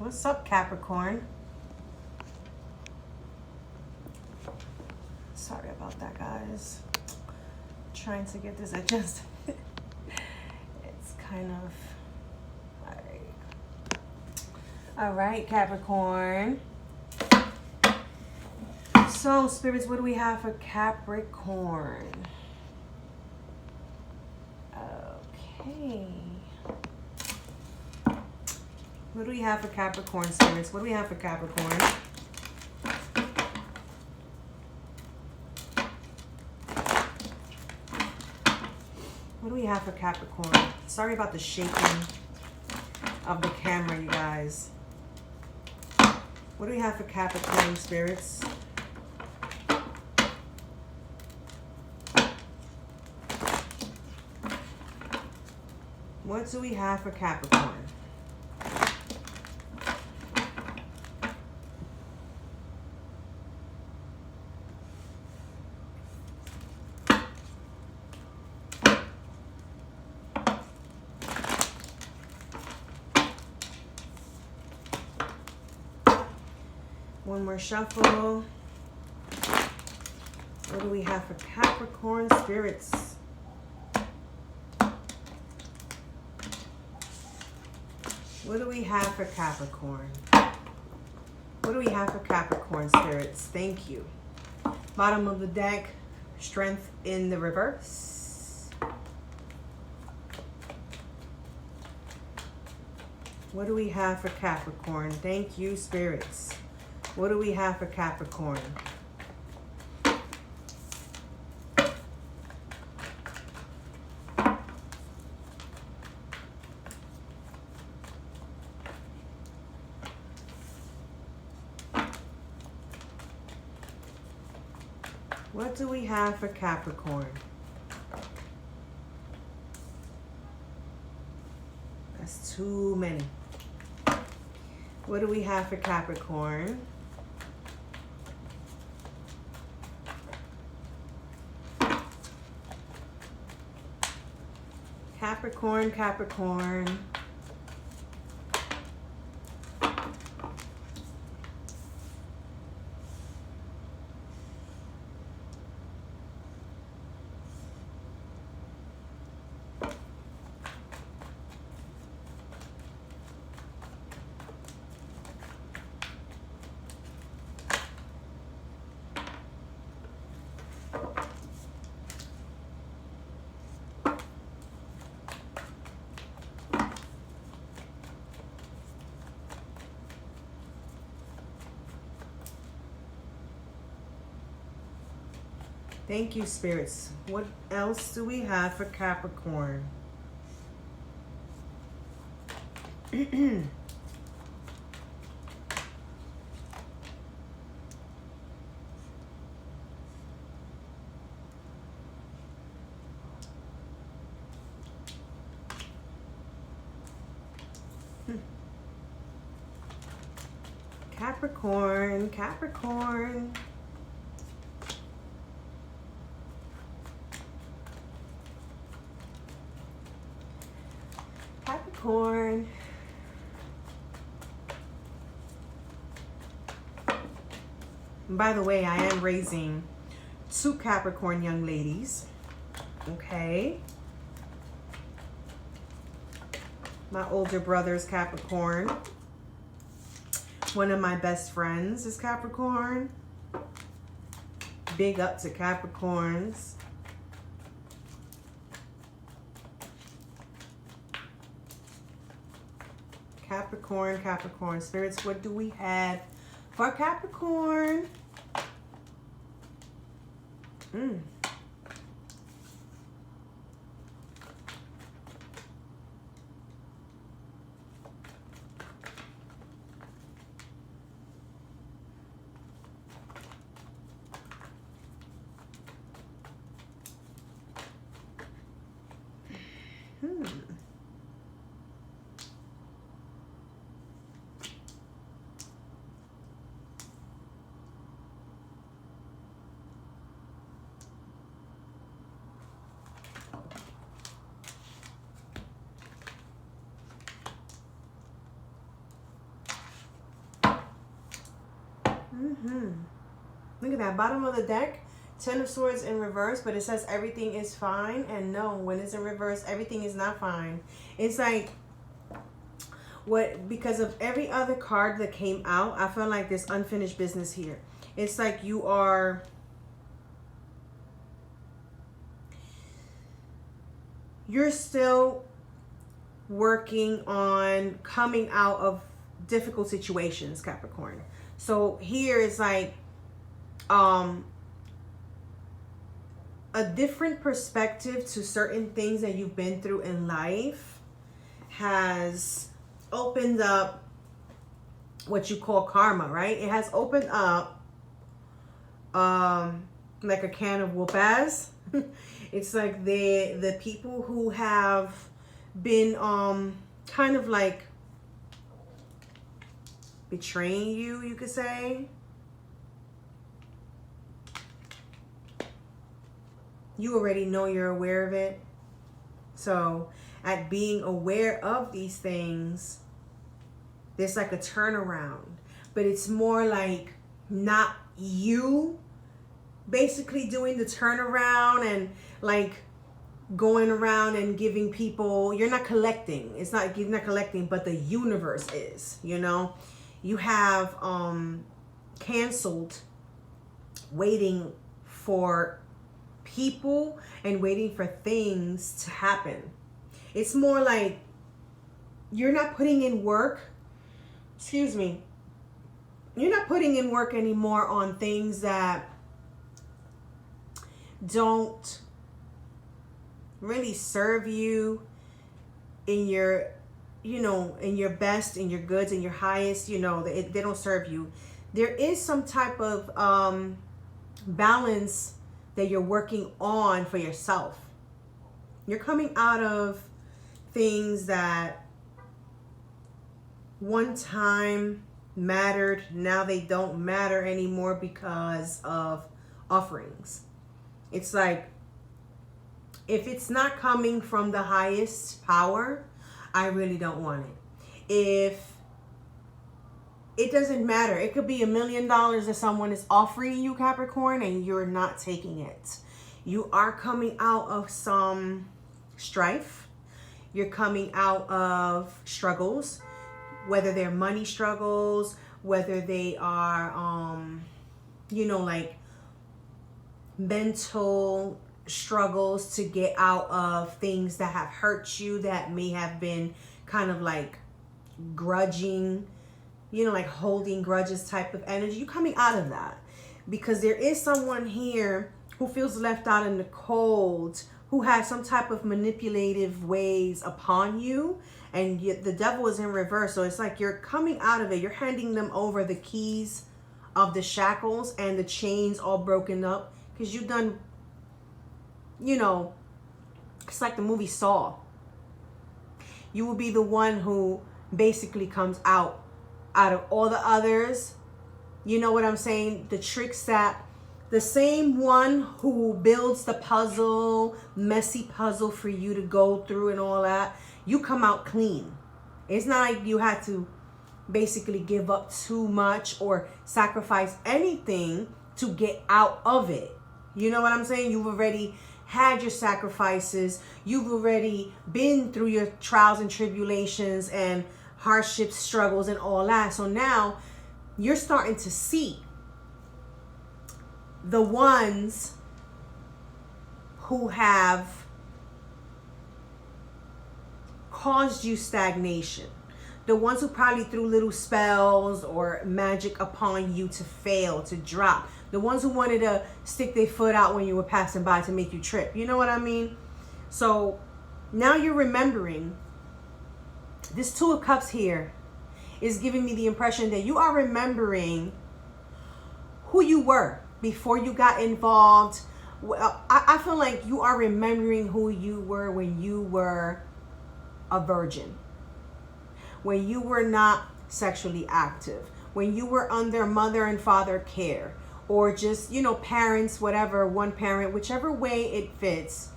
What's up, Capricorn? Sorry about that, guys. Trying to get this adjusted. It's kind of... All right, Capricorn. So, spirits, what do we have for Capricorn? Okay. What do we have for Capricorn, spirits? What do we have for Capricorn? What do we have for Capricorn? Sorry about the shaking of the camera, you guys. What do we have for Capricorn, spirits? What do we have for Capricorn? One more shuffle. What do we have for Capricorn, spirits? What do we have for Capricorn? What do we have for Capricorn, spirits? Thank you. Bottom of the deck, strength in the reverse. What do we have for Capricorn? Thank you, spirits. What do we have for Capricorn? What do we have for Capricorn? That's too many. What do we have for Capricorn? Capricorn, Capricorn. Thank you, spirits. What else do we have for Capricorn? Capricorn, Capricorn. Capricorn. And by the way, I am raising 2 Capricorn young ladies. Okay. My older brother's Capricorn. One of my best friends is Capricorn. Big up to Capricorns. Capricorn, Capricorn. Spirits, what do we have for Capricorn? Look at that. Bottom of the deck. 10 of Swords in reverse, but it says everything is fine. And no, when it's in reverse, everything is not fine. It's like, because of every other card that came out, I feel like there's unfinished business here. It's like you're still working on coming out of difficult situations, Capricorn. So here is like a different perspective to certain things that you've been through in life has opened up what you call karma, right? It has opened up like a can of whoop-ass. It's like the people who have been kind of like betraying you, you could say. You already know, you're aware of it. So at being aware of these things, there's like a turnaround. But it's more like not you basically doing the turnaround and like going around and giving people, you're not collecting. It's not, you're not collecting, but the universe is, you know. You have canceled waiting for people and waiting for things to happen. It's more like you're not putting in work. Excuse me. You're not putting in work anymore on things that don't really serve you in your, you know, in your best, in your goods, in your highest, you know, they don't serve you. There is some type of balance that you're working on for yourself. You're coming out of things that one time mattered, now they don't matter anymore because of offerings. It's like, if it's not coming from the highest power, I really don't want it. If it doesn't matter, it could be $1 million that someone is offering you, Capricorn, and you're not taking it. You are coming out of some strife. You're coming out of struggles, whether they're money struggles, whether they are, you know, like mental struggles to get out of things that have hurt you, that may have been kind of like grudging, you know, like holding grudges type of energy. You coming out of that because there is someone here who feels left out in the cold, who has some type of manipulative ways upon you, and the devil is in reverse. So it's like you're coming out of it. You're handing them over the keys of the shackles and the chains all broken up, because you've done, you know, it's like the movie Saw. You will be the one who basically comes out of all the others. You know what I'm saying? The tricks that the same one who builds the puzzle, messy puzzle for you to go through and all that, you come out clean. It's not like you had to basically give up too much or sacrifice anything to get out of it. You know what I'm saying? You've already had your sacrifices. You've already been through your trials and tribulations and hardships, struggles, and all that. So now you're starting to see the ones who have caused you stagnation, the ones who probably threw little spells or magic upon you to fail, to drop, the ones who wanted to stick their foot out when you were passing by to make you trip. You know what I mean? So now you're remembering. This Two of Cups here is giving me the impression that you are remembering who you were before you got involved. I feel like you are remembering who you were when you were a virgin, when you were not sexually active, when you were under mother and father care, or just, you know, parents, whatever, one parent, whichever way it fits.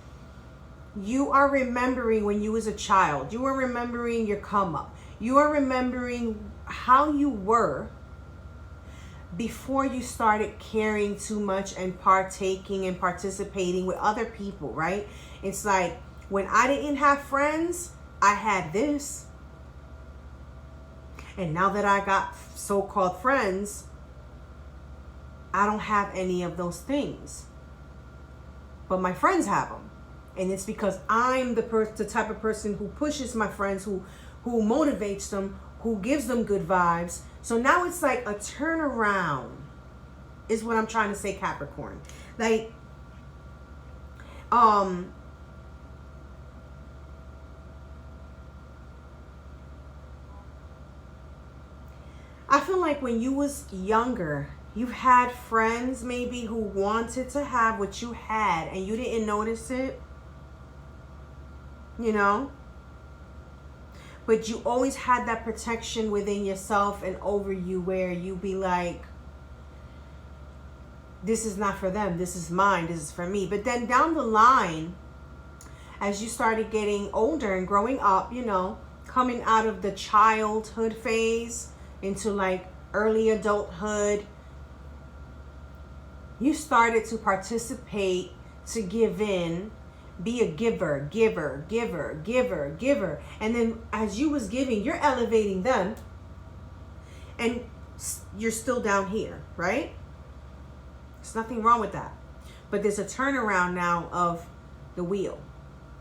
You are remembering when you was a child. You are remembering your come up. You are remembering how you were before you started caring too much and partaking and participating with other people, right? It's like, when I didn't have friends, I had this. And now that I got so-called friends, I don't have any of those things. But my friends have them. And it's because I'm the type of person who pushes my friends, who motivates them, who gives them good vibes. So now it's like a turnaround is what I'm trying to say, Capricorn. Like, I feel like when you was younger, you had friends maybe who wanted to have what you had and you didn't notice it, you know? But you always had that protection within yourself and over you, where you be like, this is not for them, this is mine, this is for me. But then down the line, as you started getting older and growing up, you know, coming out of the childhood phase into like early adulthood, you started to participate, to give in, be a giver. And then as you was giving, you're elevating them, and you're still down here, right? There's nothing wrong with that. But there's a turnaround now of the wheel.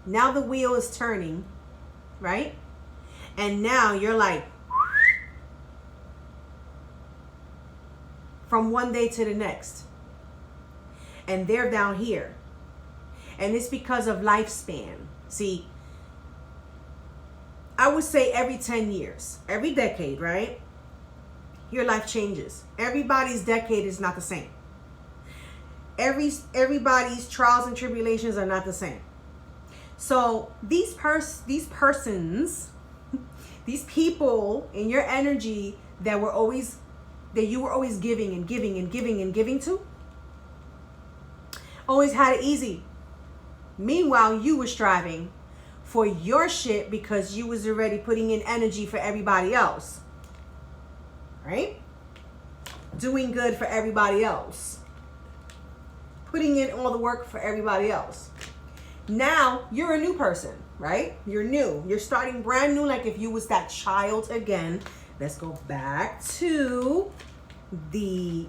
Now the wheel is turning, right? And now you're like, from one day to the next. And they're down here. And it's because of lifespan. See, I would say every 10 years, every decade, right? Your life changes. Everybody's decade is not the same. Everybody's trials and tribulations are not the same. So these persons, these people in your energy that you were always giving and giving to, always had it easy. Meanwhile, you were striving for your shit because you was already putting in energy for everybody else, right? Doing good for everybody else, putting in all the work for everybody else. Now you're a new person, right? You're new. You're starting brand new, like if you was that child again. Let's go back to the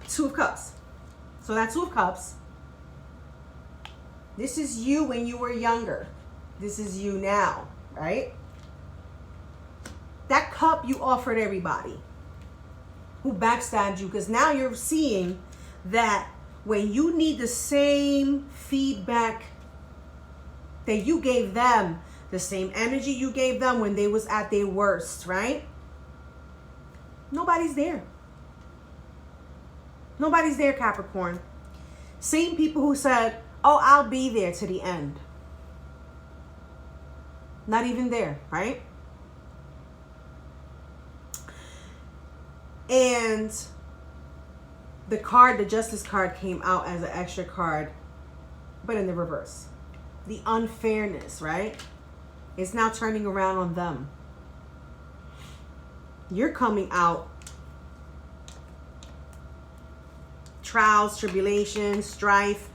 Two of Cups. So that Two of Cups, this is you when you were younger. This is you now, right? That cup you offered everybody who backstabbed you, because now you're seeing that when you need the same feedback that you gave them, the same energy you gave them when they was at their worst, right? Nobody's there. Nobody's there, Capricorn. Same people who said, oh, I'll be there to the end. Not even there, right? And the card, the Justice card, came out as an extra card, but in the reverse. The unfairness, right? It's now turning around on them. You're coming out. Trials, tribulations, strife,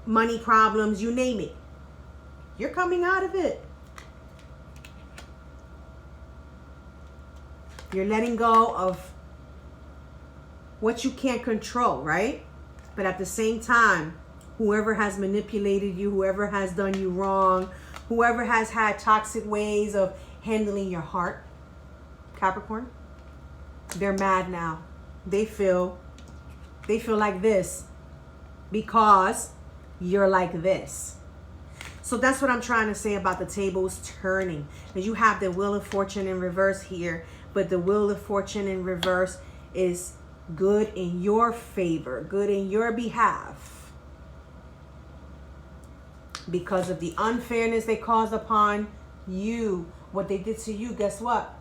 money problems, you name it. You're coming out of it. You're letting go of what you can't control, right? But at the same time, whoever has manipulated you, whoever has done you wrong, whoever has had toxic ways of handling your heart, Capricorn, they're mad now. They feel like this because you're like this. So that's what I'm trying to say about the tables turning. Because you have the Wheel of Fortune in reverse here, but the Wheel of Fortune in reverse is good in your favor, good in your behalf. Because of the unfairness they caused upon you, what they did to you, guess what?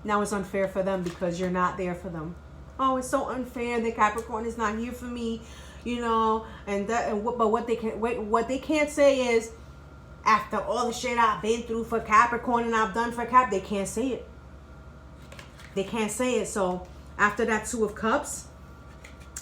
Now it's unfair for them because you're not there for them. Oh, it's so unfair that Capricorn is not here for me, you know, but what they can't say is, after all the shit I've been through for Capricorn and I've done for Cap, they can't say it. They can't say it. So After that Two of Cups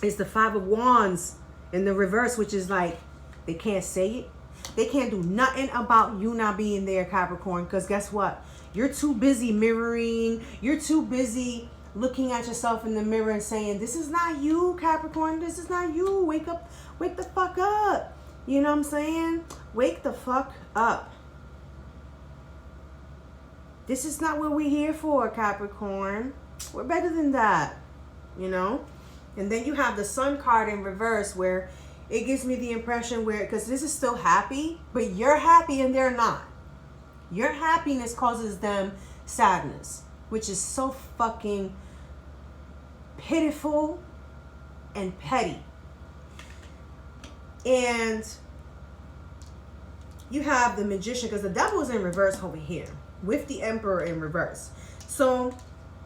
is the Five of Wands in the reverse, which is like they can't say it. They can't do nothing about you not being there, Capricorn, because guess what? You're too busy mirroring. You're too busy looking at yourself in the mirror and saying, this is not you, Capricorn. This is not you. Wake up. Wake the fuck up. You know what I'm saying? Wake the fuck up. This is not what we're here for, Capricorn. We're better than that, you know? And then you have the Sun card in reverse, where it gives me the impression where, because this is still happy, but you're happy and they're not. Your happiness causes them sadness, which is so fucking pitiful and petty. And you have the Magician, because the Devil is in reverse over here with the Emperor in reverse. So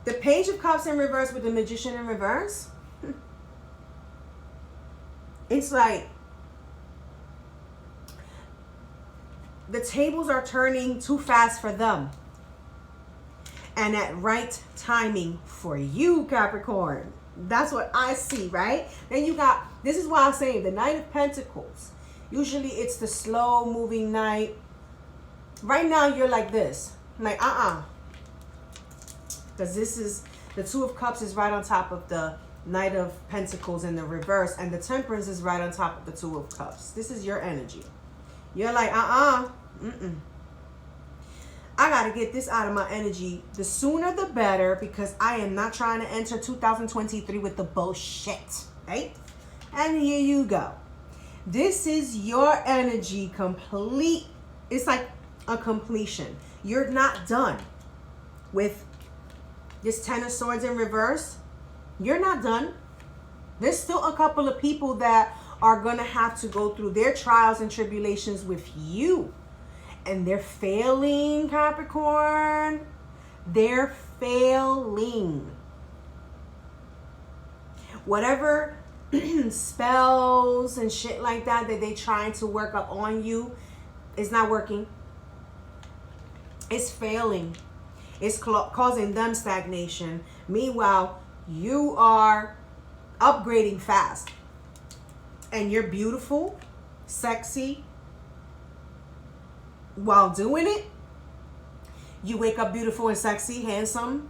the Page of Cups in reverse with the Magician in reverse, it's like the tables are turning too fast for them and at right timing for you, Capricorn. That's what I see, right? Then you got, this is why I say the Knight of Pentacles. Usually it's the slow moving knight. Right now you're like this, like because this is the Two of Cups is right on top of the Knight of Pentacles in the reverse, and the Temperance is right on top of the Two of Cups. This is your energy. You're like I gotta get this out of my energy. The sooner the better, because I am not trying to enter 2023 with the bullshit, right? And here you go. This is your energy complete. It's like a completion. You're not done with this Ten of Swords in reverse. You're not done. There's still a couple of people that are going to have to go through their trials and tribulations with you. And they're failing, Capricorn. They're failing. Whatever spells and shit like that they trying to work up on you is not working. It's failing. It's causing them stagnation. Meanwhile, you are upgrading fast. And you're beautiful, sexy. While doing it, you wake up beautiful and sexy, handsome,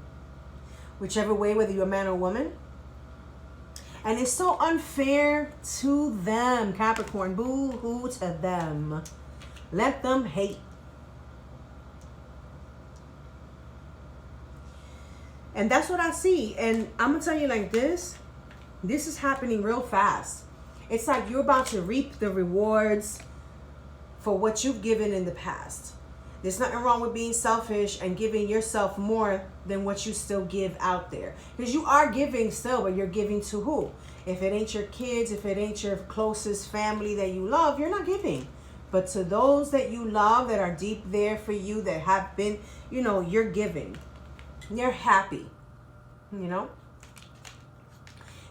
whichever way, whether you're a man or woman. And it's so unfair to them, Capricorn. Boo-hoo to them. Let them hate. And that's what I see. And I'm going to tell you like this. This is happening real fast. It's like you're about to reap the rewards for what you've given in the past. There's nothing wrong with being selfish and giving yourself more than what you still give out there. Because you are giving still, but you're giving to who? If it ain't your kids, if it ain't your closest family that you love, you're not giving. But to those that you love, that are deep there for you, that have been, you know, you're giving. You're happy, you know?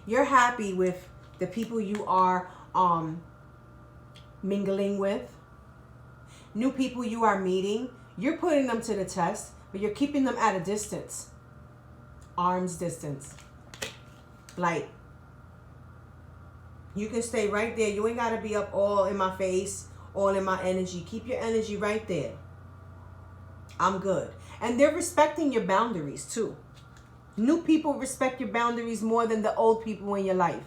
You're happy with the people you are mingling with. New people you are meeting. You're putting them to the test, but you're keeping them at a distance. Arm's distance. Like, you can stay right there. You ain't got to be up all in my face, all in my energy. Keep your energy right there. I'm good. And they're respecting your boundaries too. New people respect your boundaries more than the old people in your life.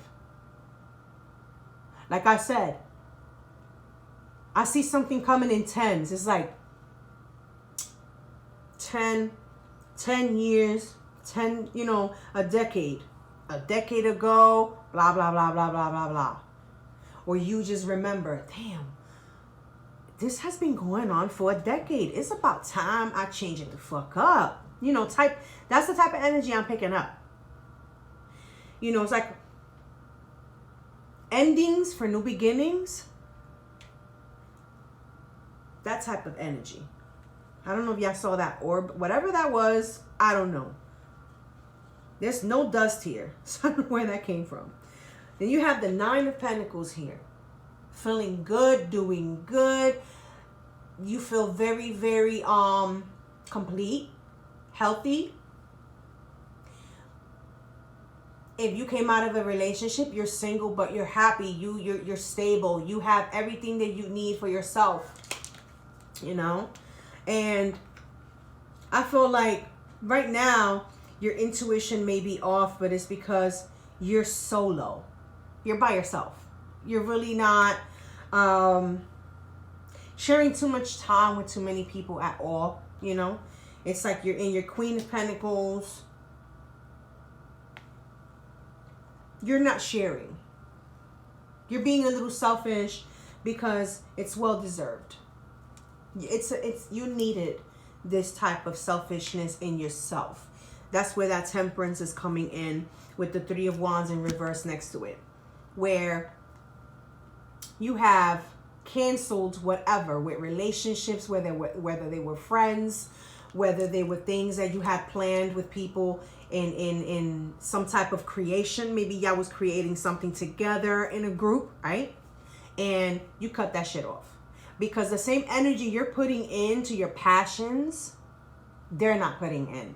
Like I said, I see something coming in tens. It's like 10 years, 10, you know, a decade. A decade ago, blah, blah, blah, blah, blah, blah, blah. Or you just remember, damn, this has been going on for a decade. It's about time I change it the fuck up. You know, that's the type of energy I'm picking up. You know, it's like endings for new beginnings. That type of energy. I don't know if y'all saw that orb. Whatever that was, I don't know. There's no dust here. So I don't know where that came from. Then you have the Nine of Pentacles here. Feeling good, doing good. You feel very, very complete, healthy. if you came out of a relationship, you're single, but you're happy. You're stable. You have everything that you need for yourself. You know? And I feel like right now, your intuition may be off, but it's because you're solo. You're by yourself. You're really not sharing too much time with too many people at all. You know? It's like you're in your Queen of Pentacles. You're not sharing. You're being a little selfish because it's well deserved. It's you needed this type of selfishness in yourself. That's where that Temperance is coming in with the Three of Wands in reverse next to it, where you have canceled whatever with relationships, whether they were friends, whether they were things that you had planned with people in some type of creation. Maybe y'all was creating something together in a group, right? And you cut that shit off. Because the same energy you're putting into your passions, they're not putting in.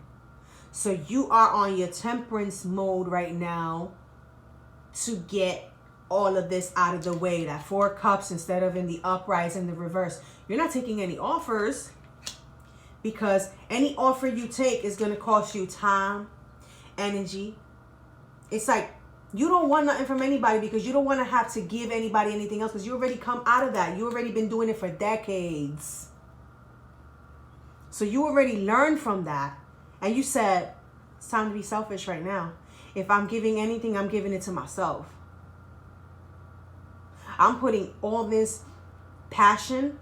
So you are on your Temperance mode right now to get all of this out of the way. That Four of Cups instead of in the uprights and the reverse. You're not taking any offers, because any offer you take is going to cost you time, energy. It's like you don't want nothing from anybody because you don't want to have to give anybody anything else, because you already come out of that. You already been doing it for decades. So you already learned from that. And you said, it's time to be selfish right now. If I'm giving anything, I'm giving it to myself. I'm putting all this passion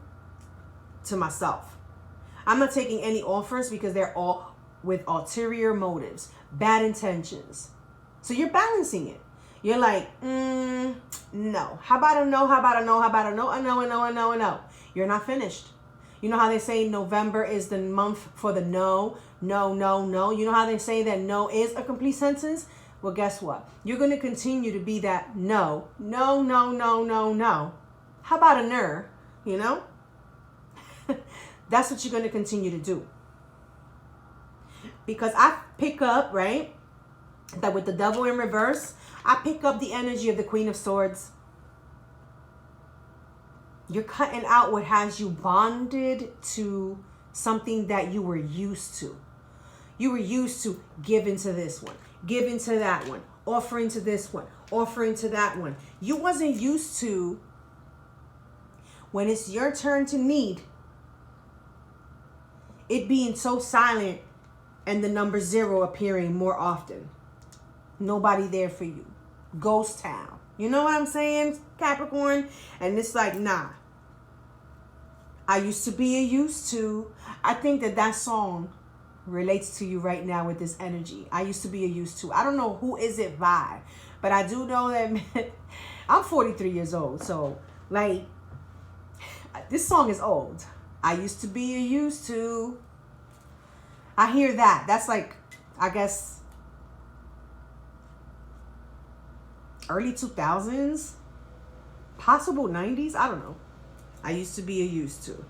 to myself. I'm not taking any offers because they're all with ulterior motives, bad intentions. So you're balancing it. You're like, no. How about a no? How about a no? How about a no? A no, a no, a no, a no. You're not finished. You know how they say November is the month for the no? No, no, no. You know how they say that no is a complete sentence? Well, guess what? You're going to continue to be that no, no, no, no, no, no. How about a ner? You know? That's what you're going to continue to do. Because I pick up, right, that with the Devil in reverse, I pick up the energy of the Queen of Swords. You're cutting out what has you bonded to something that you were used to. You were used to giving to this one, giving to that one, offering to this one, offering to that one. You wasn't used to, when it's your turn to need, it being so silent and the number 0 appearing more often. Nobody there for you. Ghost town. You know what I'm saying, Capricorn? And it's like, nah. I used to be a used to. I think that song relates to you right now with this energy. I used to be a used to. I don't know who is it by, but I do know that I'm 43 years old. So, like, this song is old. I used to be a used to. I hear that. That's like, I guess, early 2000s, possible 90s. I don't know. I used to be a used to.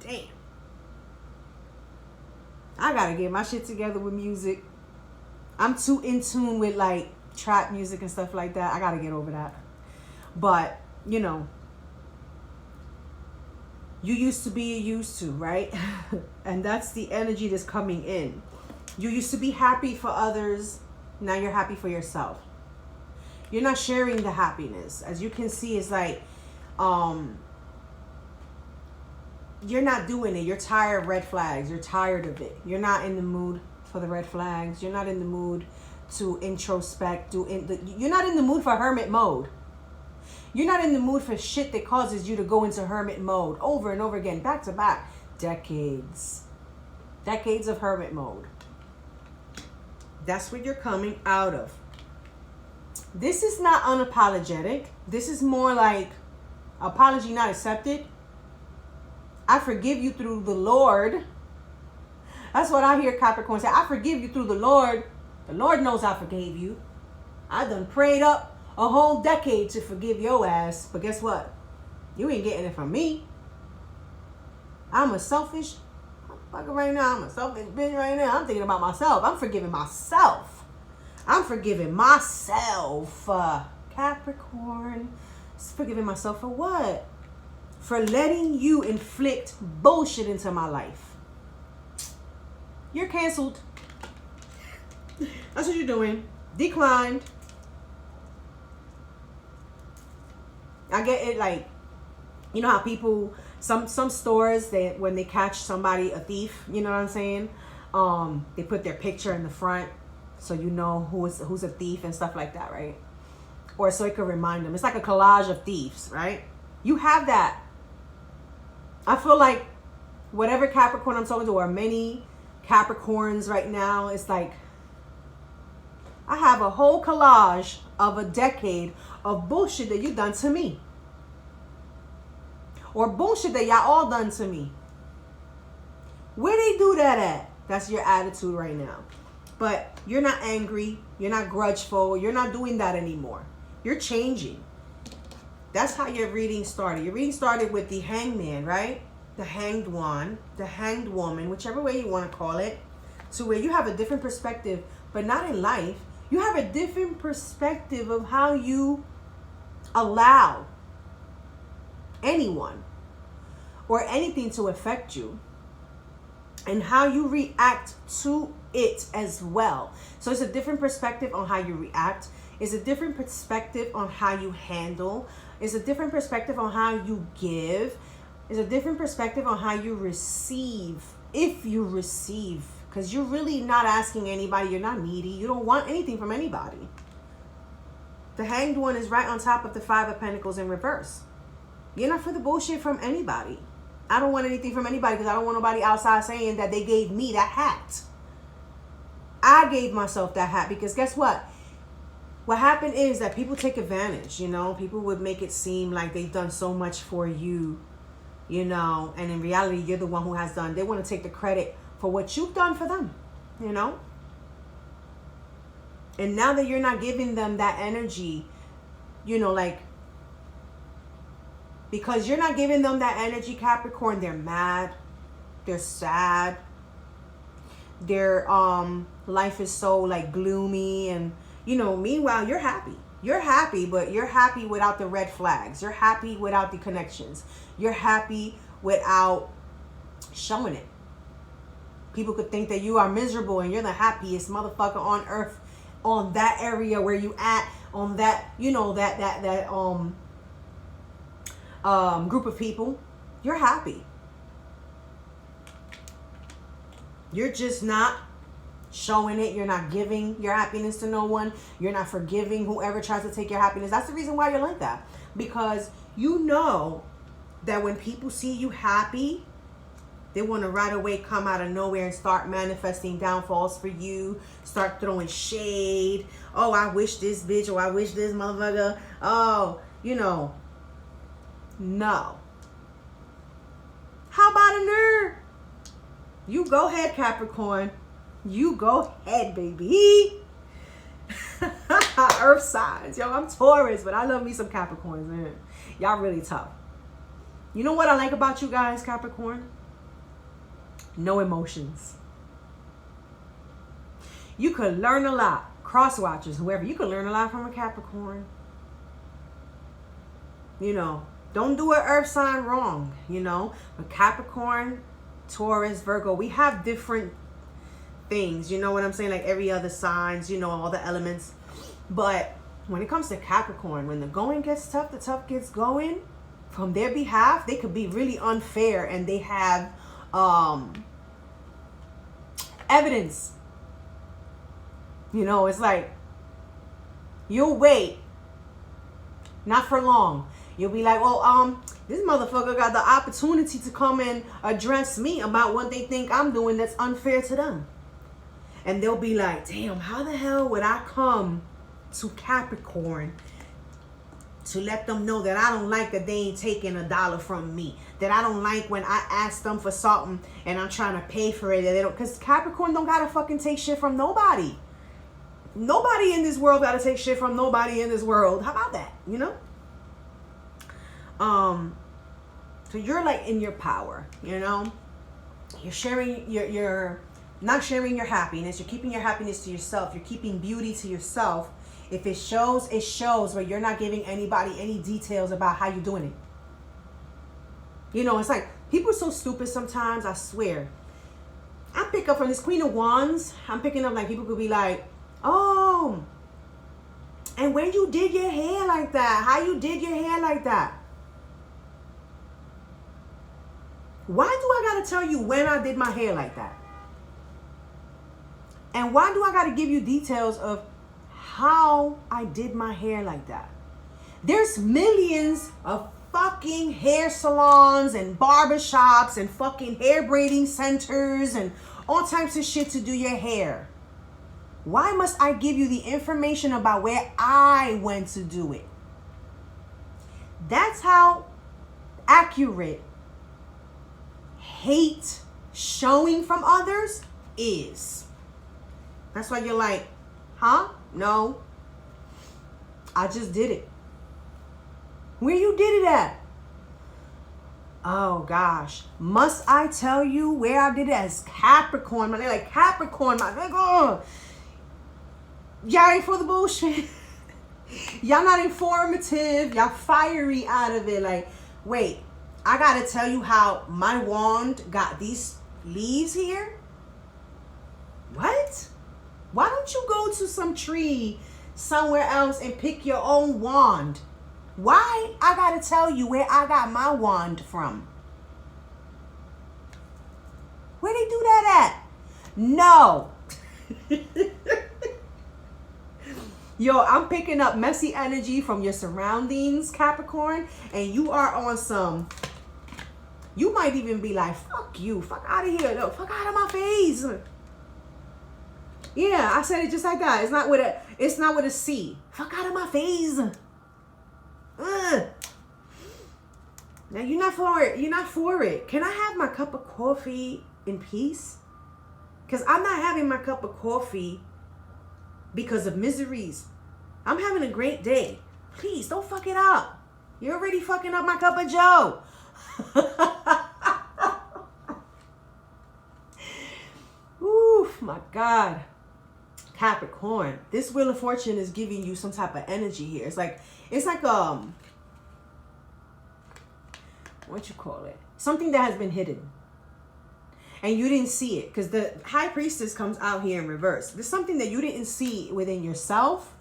Damn. I gotta get my shit together with music. I'm too in tune with like trap music and stuff like that. I gotta get over that. But, you know, you used to be a used to, right? And that's the energy that's coming in. You used to be happy for others. Now you're happy for yourself. You're not sharing the happiness. As you can see, it's like, you're not doing it. You're tired of red flags. You're tired of it. You're not in the mood for the red flags. You're not in the mood to introspect. You're not in the mood for hermit mode. You're not in the mood for shit that causes you to go into hermit mode over and over again, back to back. Decades. Decades of hermit mode. That's what you're coming out of. This is not unapologetic. This is more like apology not accepted. I forgive you through the Lord. That's what I hear Capricorn say. I forgive you through the Lord. The Lord knows I forgave you. I done prayed up a whole decade to forgive your ass. But guess what? You ain't getting it from me. I'm a selfish motherfucker right now. I'm a selfish bitch right now. I'm thinking about myself. I'm forgiving myself. I'm forgiving myself. Capricorn. Forgiving myself for what? For letting you inflict bullshit into my life. You're canceled. That's what you're doing. Declined. I get it, like, you know how people, some stores, when they catch somebody, a thief, you know what I'm saying? They put their picture in the front so you know who's a thief and stuff like that, right? Or so it could remind them. It's like a collage of thieves, right? You have that. I feel like whatever Capricorn I'm talking to, or many Capricorns right now, it's like I have a whole collage of a decade of bullshit that you done to me. Or bullshit that y'all all done to me. Where they do that at? That's your attitude right now. But you're not angry. You're not grudgeful. You're not doing that anymore. You're changing. That's how your reading started. Your reading started with the hangman, right? The hanged one, the hanged woman, whichever way you want to call it, to where you have a different perspective, but not in life. You have a different perspective of how you allow anyone or anything to affect you and how you react to it as well. So it's a different perspective on how you react. It's a different perspective on how you handle. It's a different perspective on how you give. It's a different perspective on how you receive, if you receive, because you're really not asking anybody. You're not needy. You don't want anything from anybody. The hanged one is right on top of the Five of Pentacles in reverse. You're not for the bullshit from anybody. I don't want anything from anybody because I don't want nobody outside saying that they gave me that hat. I gave myself that hat because guess what? What happened is that people take advantage, you know. People would make it seem like they've done so much for you, you know. And in reality, you're the one who has done. They want to take the credit for what you've done for them, you know. And now that you're not giving them that energy, you know, like, because you're not giving them that energy, Capricorn, they're mad, they're sad, their life is so like gloomy, and you know, meanwhile you're happy. You're happy, but you're happy without the red flags. You're happy without the connections. You're happy without showing it. People could think that you are miserable and you're the happiest motherfucker on earth on that area where you at, on that, you know, that group of people. You're happy. You're just not showing it. You're not giving your happiness to no one. You're not forgiving whoever tries to take your happiness. That's the reason why you're like that. Because you know that when people see you happy, they want to right away come out of nowhere and start manifesting downfalls for you. Start throwing shade. Oh, I wish this bitch, or I wish this motherfucker. Oh, you know. No. How about a nerd? You go ahead, Capricorn. You go ahead, baby. Earth signs. Yo, I'm Taurus, but I love me some Capricorns, man. Y'all really tough. You know what I like about you guys, Capricorn? No emotions. You could learn a lot. Cross watchers, whoever. You could learn a lot from a Capricorn. You know, don't do an earth sign wrong, you know. But Capricorn, Taurus, Virgo, we have different things, you know what I'm saying? Like every other signs, you know, all the elements. But when it comes to Capricorn, when the going gets tough, the tough gets going. From their behalf, they could be really unfair, and they have evidence. You know, it's like you'll wait, not for long. You'll be like, well, this motherfucker got the opportunity to come and address me about what they think I'm doing that's unfair to them. And they'll be like, damn, how the hell would I come to Capricorn to let them know that I don't like that they ain't taking $1 from me? That I don't like when I ask them for something and I'm trying to pay for it. That they don't, because Capricorn don't gotta fucking take shit from nobody. Nobody in this world gotta take shit from nobody in this world. How about that? You know? So you're like in your power, you know? You're sharing your not sharing your happiness. You're keeping your happiness to yourself. You're keeping beauty to yourself. If it shows, it shows, but you're not giving anybody any details about how you're doing it. You know, it's like, people are so stupid sometimes, I swear. I pick up from this Queen of Wands, I'm picking up like people could be like, oh, and when you did your hair like that, how you did your hair like that. Why do I gotta tell you when I did my hair like that? And why do I gotta give you details of how I did my hair like that? There's millions of fucking hair salons and barbershops and fucking hair braiding centers and all types of shit to do your hair. Why must I give you the information about where I went to do it? That's how accurate hate showing from others is. That's why you're like, huh? No. I just did it. Where you did it at? Oh gosh. Must I tell you where I did it? As Capricorn. They're like, Capricorn, my nigga. Y'all ain't for the bullshit. Y'all not informative. Y'all fiery out of it. Like, wait, I gotta tell you how my wand got these leaves here? What? Why don't you go to some tree somewhere else and pick your own wand? Why I gotta tell you where I got my wand from? Where they do that at? No. Yo, I'm picking up messy energy from your surroundings, Capricorn, and you are on some, you might even be like, fuck you, fuck out of here, no, fuck out of my face. Yeah, I said it just like that. It's not with a C. Fuck out of my face. Now you're not for it. You're not for it. Can I have my cup of coffee in peace? Because I'm not having my cup of coffee because of miseries. I'm having a great day. Please don't fuck it up. You're already fucking up my cup of joe. Oof, my God. Capricorn, this Wheel of Fortune is giving you some type of energy here. It's like what you call it? Something that has been hidden. And you didn't see it because the High Priestess comes out here in reverse. There's something that you didn't see within yourself.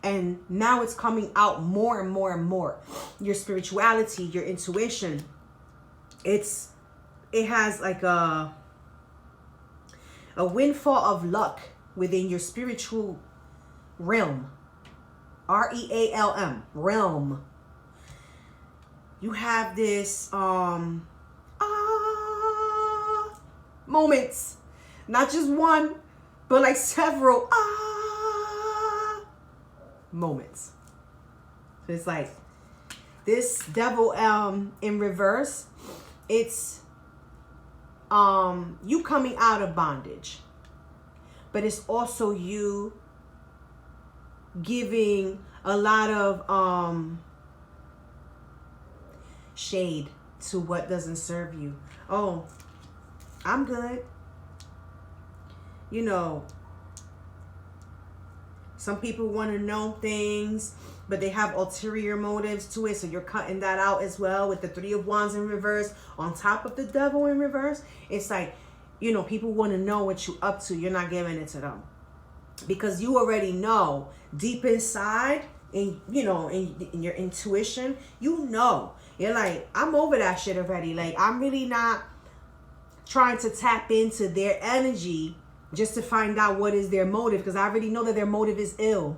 And now it's coming out more and more and more. Your spirituality, your intuition. It has like a windfall of luck within your spiritual realm. R-E-A-L-M. Realm. You have this moments. Not just one, but like several moments. So it's like this Devil in reverse. It's you coming out of bondage. But it's also you giving a lot of shade to what doesn't serve you. Oh, I'm good. You know, some people want to know things, but they have ulterior motives to it. So you're cutting that out as well with the Three of Wands in reverse on top of the Devil in reverse. It's like, you know, people want to know what you're up to. You're not giving it to them because you already know deep inside in, you know, in your intuition, you know, you're like, I'm over that shit already. Like, I'm really not trying to tap into their energy just to find out what is their motive, because I already know that their motive is ill.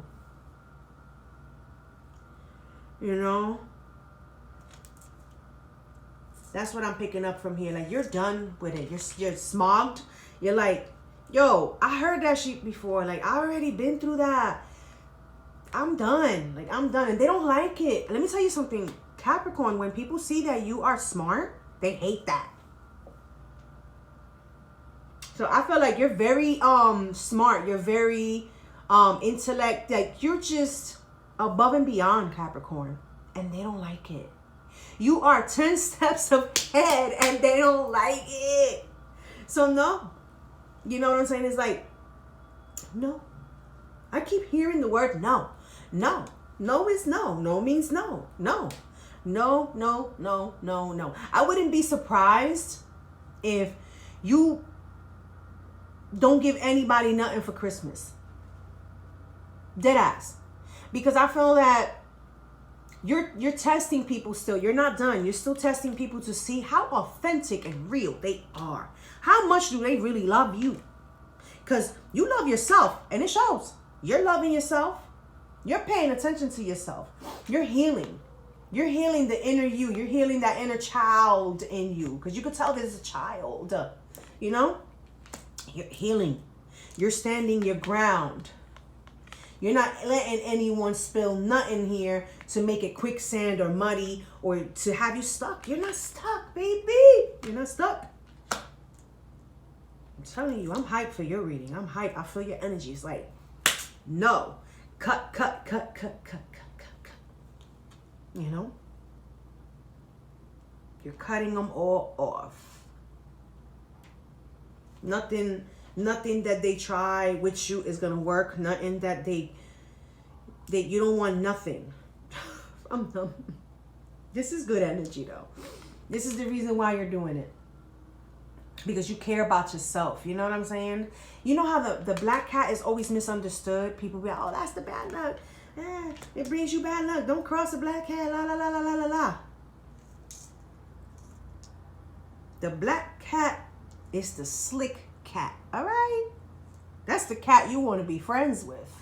You know? That's what I'm picking up from here. Like, you're done with it. You're smogged. You're like, yo, I heard that shit before. Like, I already been through that. I'm done. Like, I'm done. And they don't like it. Let me tell you something. Capricorn, when people see that you are smart, they hate that. So I feel like you're very smart. You're very intellect. Like, you're just above and beyond, Capricorn. And they don't like it. You are 10 steps ahead and they don't like it. So no. You know what I'm saying? It's like, no. I keep hearing the word no. No. No is no. No means no. No. No, no, no, no, no. I wouldn't be surprised if you don't give anybody nothing for Christmas. Dead ass. Because I feel that you're testing people still. You're not done. You're still testing people to see how authentic and real they are. How much do they really love you? Because you love yourself, and it shows. You're loving yourself. You're paying attention to yourself. You're healing. You're healing the inner you. You're healing that inner child in you. Because you could tell there's a child. You know? You're healing. You're standing your ground. You're not letting anyone spill nothing here to make it quicksand or muddy or to have you stuck. You're not stuck, baby. You're not stuck. I'm telling you, I'm hyped for your reading. I'm hyped. I feel your energy. It's like, no. Cut. You know? You're cutting them all off. Nothing that they try with you is going to work. Nothing that you don't want nothing. I'm dumb. This is good energy, though. This is the reason why you're doing it. Because you care about yourself. You know what I'm saying? You know how the black cat is always misunderstood? People be like, oh, that's the bad luck. It brings you bad luck. Don't cross the black cat. La, la, la, la, la, la, la. The black cat is the slick cat. All right? That's the cat you want to be friends with.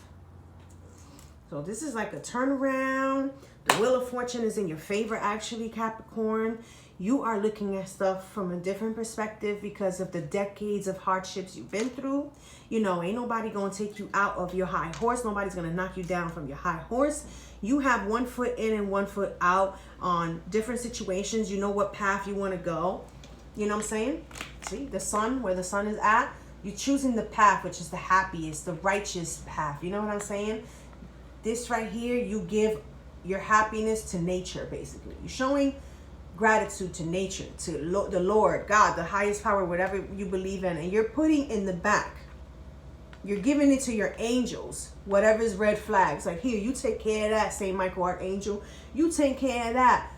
So this is like a turnaround. The Wheel of Fortune is in your favor, actually, Capricorn. You are looking at stuff from a different perspective because of the decades of hardships you've been through. You know, ain't nobody going to take you out of your high horse. Nobody's going to knock you down from your high horse. You have one foot in and one foot out on different situations. You know what path you want to go. You know what I'm saying? See, the sun, where the sun is at, you're choosing the path, which is the happiest, the righteous path. You know what I'm saying? This right here, you give your happiness to nature, basically. You're showing gratitude to nature, to the Lord, God, the highest power, whatever you believe in, and you're putting in the back. You're giving it to your angels, whatever's red flags. Like, here, you take care of that, Saint Michael Archangel. You take care of that.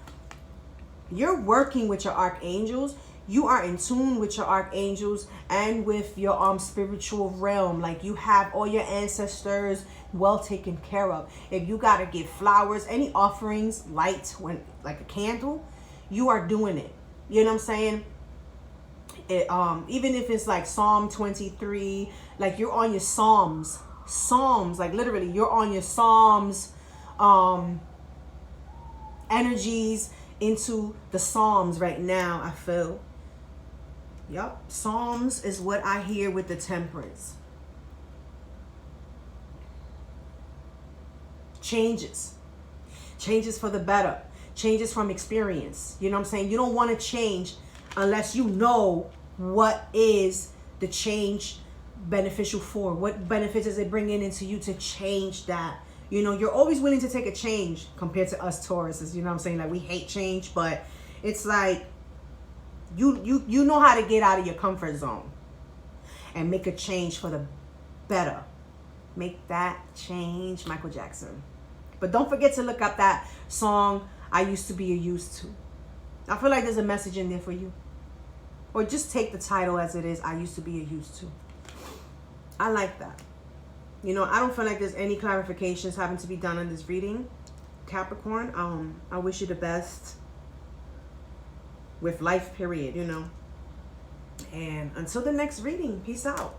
You're working with your archangels. You are in tune with your archangels and with your spiritual realm. Like, you have all your ancestors well taken care of. If you got to give flowers, any offerings, light, when like a candle, you are doing it. You know what I'm saying? Even if it's like Psalm 23, like you're on your Psalms, like literally you're on your Psalms, energies into the Psalms right now, I feel. Yup. Psalms is what I hear with the Temperance. Changes for the better. Changes from experience. You know what I'm saying? You don't want to change unless you know what is the change beneficial for. What benefits is it bringing into you to change that? You know, you're always willing to take a change compared to us Tauruses. You know what I'm saying? Like, we hate change, but it's like you know how to get out of your comfort zone and make a change for the better. Make that change, Michael Jackson. But don't forget to look up that song, I Used to Be a Used to. I feel like there's a message in there for you. Or just take the title as it is, I Used to Be a Used to. I like that. You know, I don't feel like there's any clarifications having to be done on this reading, Capricorn. I wish you the best with life, period, you know. And until the next reading, peace out.